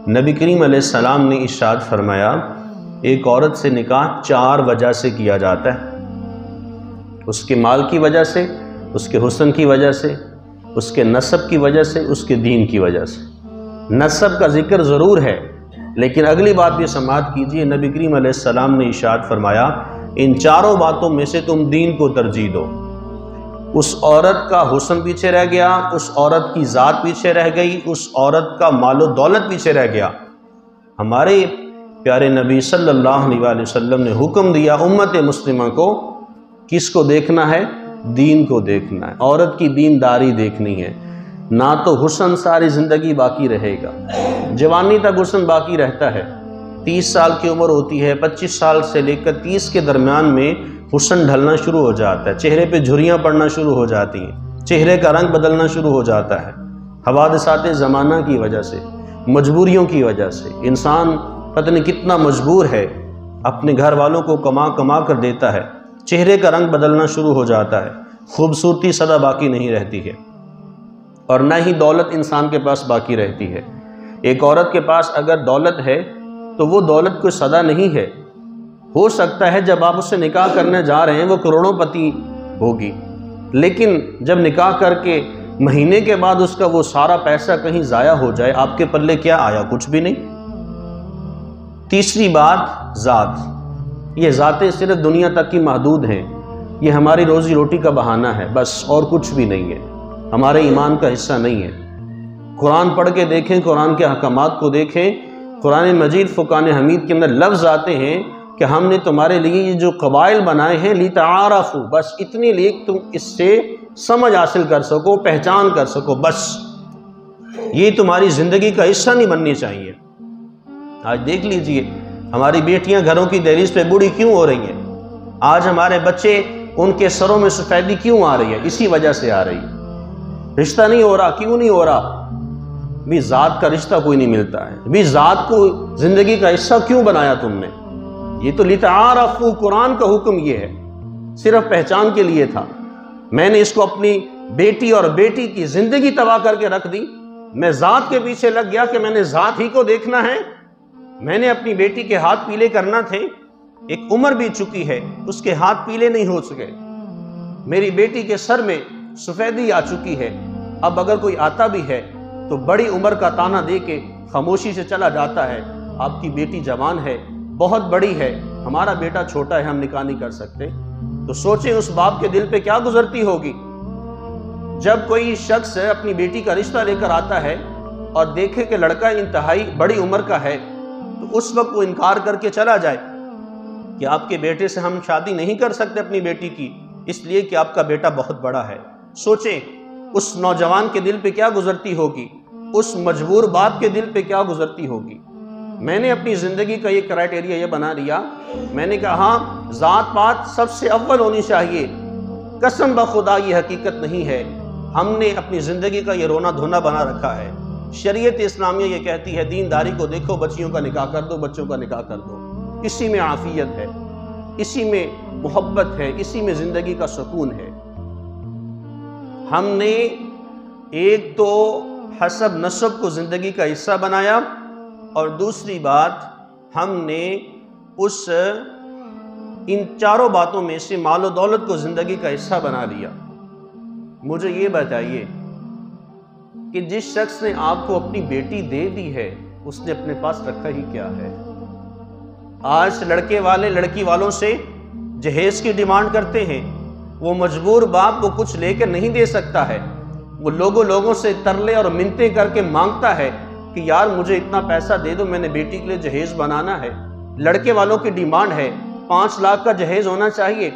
نبی کریم علیہ السلام نے ارشاد فرمایا ایک عورت سے نکاح 4 وجہ سے کیا جاتا ہے، اس کے مال کی وجہ سے، اس کے حسن کی وجہ سے، اس کے نسب کی وجہ سے، اس کے دین کی وجہ سے۔ نسب کا ذکر ضرور ہے، لیکن اگلی بات بھی سماعت کیجئے، نبی کریم علیہ السلام نے ارشاد فرمایا ان 4 باتوں میں سے تم دین کو ترجیح دو۔ اس عورت کا حسن پیچھے رہ گیا، اس عورت کی ذات پیچھے رہ گئی، اس عورت کا مال و دولت پیچھے رہ گیا۔ ہمارے پیارے نبی صلی اللہ علیہ وسلم نے حکم دیا امت مسلمہ کو، کس کو دیکھنا ہے؟ دین کو دیکھنا ہے، عورت کی دینداری دیکھنی ہے۔ نہ تو حسن ساری زندگی باقی رہے گا، جوانی تک حسن باقی رہتا ہے، 30 سال کی عمر ہوتی ہے، 25 سال سے لے کر 30 کے درمیان میں حسن ڈھلنا شروع ہو جاتا ہے، چہرے پہ جھریاں پڑنا شروع ہو جاتی ہیں، چہرے کا رنگ بدلنا شروع ہو جاتا ہے۔ حوادثات زمانہ کی وجہ سے، مجبوریوں کی وجہ سے انسان پتہ نہیں کتنا مجبور ہے، اپنے گھر والوں کو کما کما کر دیتا ہے، چہرے کا رنگ بدلنا شروع ہو جاتا ہے، خوبصورتی سدا باقی نہیں رہتی ہے، اور نہ ہی دولت انسان کے پاس باقی رہتی ہے۔ ایک عورت کے پاس اگر دولت ہے تو وہ دولت کوئی سدا نہیں ہے، ہو سکتا ہے جب آپ اس سے نکاح کرنے جا رہے ہیں وہ کروڑوں پتی ہوگی، لیکن جب نکاح کر کے مہینے کے بعد اس کا وہ سارا پیسہ کہیں ضائع ہو جائے، آپ کے پلے کیا آیا؟ کچھ بھی نہیں۔ تیسری بات ذات، یہ ذاتیں صرف دنیا تک کی محدود ہیں، یہ ہماری روزی روٹی کا بہانہ ہے بس، اور کچھ بھی نہیں ہے، ہمارے ایمان کا حصہ نہیں ہے۔ قرآن پڑھ کے دیکھیں، قرآن کے احکامات کو دیکھیں، قرآن مجید فرقان حمید کے اندر لفظ آتے ہیں کہ ہم نے تمہارے لیے یہ جو قبائل بنائے ہیں لِتَعَارَفُوا، بس اتنے لیے تم اس سے سمجھ حاصل کر سکو، پہچان کر سکو، بس یہ تمہاری زندگی کا حصہ نہیں بننی چاہیے۔ آج دیکھ لیجئے ہماری بیٹیاں گھروں کی دہلیز پہ بوڑھی کیوں ہو رہی ہیں؟ آج ہمارے بچے ان کے سروں میں سفیدی کیوں آ رہی ہے؟ اسی وجہ سے آ رہی ہے۔ رشتہ نہیں ہو رہا، کیوں نہیں ہو رہا؟ بھی ذات کا رشتہ کوئی نہیں ملتا ہے، بھی ذات کو زندگی کا حصہ کیوں بنایا تم نے؟ یہ تو لِتَعَارَفُوا، قرآن کا حکم یہ ہے، صرف پہچان کے لیے تھا۔ میں نے اس کو اپنی بیٹی اور بیٹی کی زندگی تباہ کر کے رکھ دی، میں ذات کے پیچھے لگ گیا کہ میں نے ذات ہی کو دیکھنا ہے، میں نے اپنی بیٹی کے ہاتھ پیلے کرنا تھے، ایک عمر بھی چکی ہے، اس کے ہاتھ پیلے نہیں ہو سکے، میری بیٹی کے سر میں سفیدی آ چکی ہے، اب اگر کوئی آتا بھی ہے تو بڑی عمر کا تانا دے کے خاموشی سے چلا جاتا ہے، آپ کی بیٹی جوان ہے، بہت بڑی ہے، ہمارا بیٹا چھوٹا ہے، ہم نکاح نہیں کر سکتے۔ تو سوچیں اس باپ کے دل پہ کیا گزرتی ہوگی جب کوئی شخص اپنی بیٹی کا رشتہ لے کر آتا ہے اور دیکھے کہ لڑکا انتہائی بڑی عمر کا ہے، تو اس وقت وہ انکار کر کے چلا جائے کہ آپ کے بیٹے سے ہم شادی نہیں کر سکتے اپنی بیٹی کی، اس لیے کہ آپ کا بیٹا بہت بڑا ہے۔ سوچیں اس نوجوان کے دل پہ کیا گزرتی ہوگی، اس مجبور باپ کے دل پہ کیا گزرتی ہوگی۔ میں نے اپنی زندگی کا یہ کرائٹیریا یہ بنا لیا، میں نے کہا ہاں ذات پات سب سے اول ہونی چاہیے، قسم بخدا یہ حقیقت نہیں ہے، ہم نے اپنی زندگی کا یہ رونا دھونا بنا رکھا ہے۔ شریعت اسلامیہ یہ کہتی ہے دینداری کو دیکھو، بچیوں کا نکاح کر دو، بچوں کا نکاح کر دو، اسی میں عافیت ہے، اسی میں محبت ہے، اسی میں زندگی کا سکون ہے۔ ہم نے ایک تو حسب نسب کو زندگی کا حصہ بنایا، اور دوسری بات ہم نے ان 4 باتوں میں سے مال و دولت کو زندگی کا حصہ بنا لیا۔ مجھے یہ بتائیے کہ جس شخص نے آپ کو اپنی بیٹی دے دی ہے اس نے اپنے پاس رکھا ہی کیا ہے؟ آج لڑکے والے لڑکی والوں سے جہیز کی ڈیمانڈ کرتے ہیں، وہ مجبور باپ وہ کچھ لے کے نہیں دے سکتا ہے، وہ لوگوں سے ترلے اور منتیں کر کے مانگتا ہے کہ یار مجھے اتنا پیسہ دے دو، میں نے بیٹی کے لیے جہیز بنانا ہے۔ لڑکے والوں کی ڈیمانڈ ہے 5 لاکھ کا جہیز ہونا چاہیے،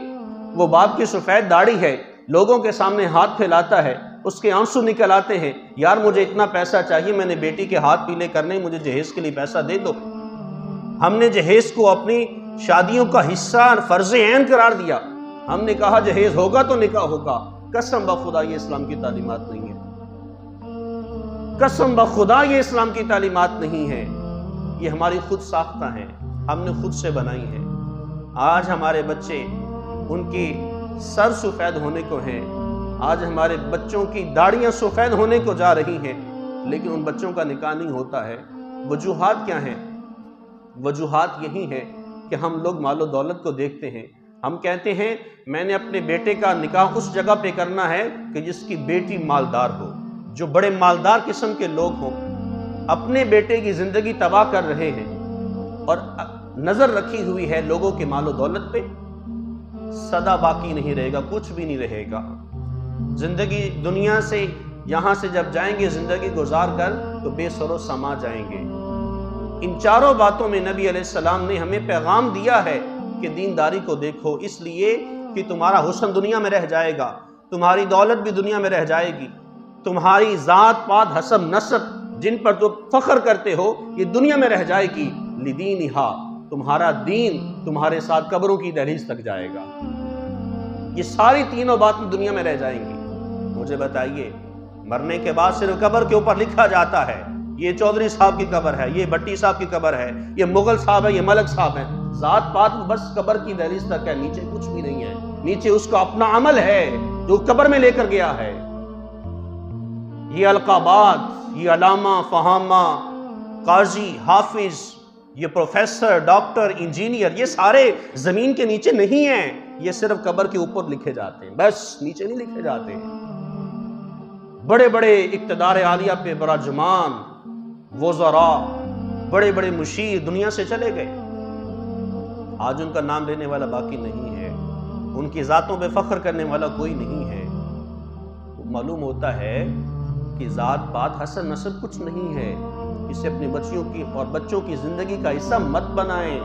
وہ باپ کی سفید داڑھی ہے، لوگوں کے سامنے ہاتھ پھیلاتا ہے، اس کے آنسو نکل آتے ہیں، یار مجھے اتنا پیسہ چاہیے، میں نے بیٹی کے ہاتھ پیلے کرنے، مجھے جہیز کے لیے پیسہ دے دو۔ ہم نے جہیز کو اپنی شادیوں کا حصہ اور فرض عین قرار دیا، ہم نے کہا جہیز ہوگا تو نکاح ہوگا۔ قسم بخدا یہ اسلام کی تعلیمات نہیں ہے، قسم بخدا یہ اسلام کی تعلیمات نہیں ہے، یہ ہماری خود ساختہ ہیں، ہم نے خود سے بنائی ہیں۔ آج ہمارے بچے ان کی سر سفید ہونے کو ہیں، آج ہمارے بچوں کی داڑیاں سفید ہونے کو جا رہی ہیں، لیکن ان بچوں کا نکاح نہیں ہوتا ہے۔ وجوہات کیا ہیں؟ وجوہات یہی ہیں کہ ہم لوگ مال و دولت کو دیکھتے ہیں. ہم کہتے ہیں میں نے اپنے بیٹے کا نکاح اس جگہ پہ کرنا ہے کہ جس کی بیٹی مالدار ہو. جو بڑے مالدار قسم کے لوگ ہوں اپنے بیٹے کی زندگی تباہ کر رہے ہیں اور نظر رکھی ہوئی ہے لوگوں کے مال و دولت پہ. سدا باقی نہیں رہے گا، کچھ بھی نہیں رہے گا. زندگی دنیا سے یہاں سے جب جائیں گے زندگی گزار کر تو بے سر و سما جائیں گے. ان چاروں باتوں میں نبی علیہ السلام نے ہمیں پیغام دیا ہے کہ دینداری کو دیکھو، اس لیے کہ تمہارا حسن دنیا میں رہ جائے گا، تمہاری دولت بھی دنیا میں رہ جائے گی، تمہاری ذات پات حسب نسب جن پر تم فخر کرتے ہو یہ دنیا میں رہ جائے گی. لدینہا، تمہارا دین تمہارے ساتھ قبروں کی دہلیز تک جائے گا. یہ ساری تینوں باتیں دنیا میں رہ جائیں گی. مجھے بتائیے مرنے کے بعد صرف قبر کے اوپر لکھا جاتا ہے یہ چودھری صاحب کی قبر ہے، یہ بھٹی صاحب کی قبر ہے، یہ مغل صاحب ہے، یہ ملک صاحب ہے. ذات پات بس قبر کی دہلیز تک ہے، نیچے کچھ بھی نہیں ہے. نیچے اس کا اپنا عمل ہے جو قبر میں لے کر گیا ہے. یہ القابات، یہ علامہ، فہامہ، قاضی، حافظ، یہ پروفیسر، ڈاکٹر، انجینئر، یہ سارے زمین کے نیچے نہیں ہیں. یہ صرف قبر کے اوپر لکھے جاتے ہیں، بس نیچے نہیں لکھے جاتے ہیں. بڑے بڑے اقتدار عالیہ پہ براجمان وزراء، بڑے بڑے مشیر دنیا سے چلے گئے، آج ان کا نام لینے والا باقی نہیں ہے، ان کی ذاتوں پہ فخر کرنے والا کوئی نہیں ہے. معلوم ہوتا ہے کہ ذات پات حسب نسب کچھ نہیں ہے. اسے اپنی بچیوں کی اور بچوں کی زندگی کا حصہ مت بنائیں.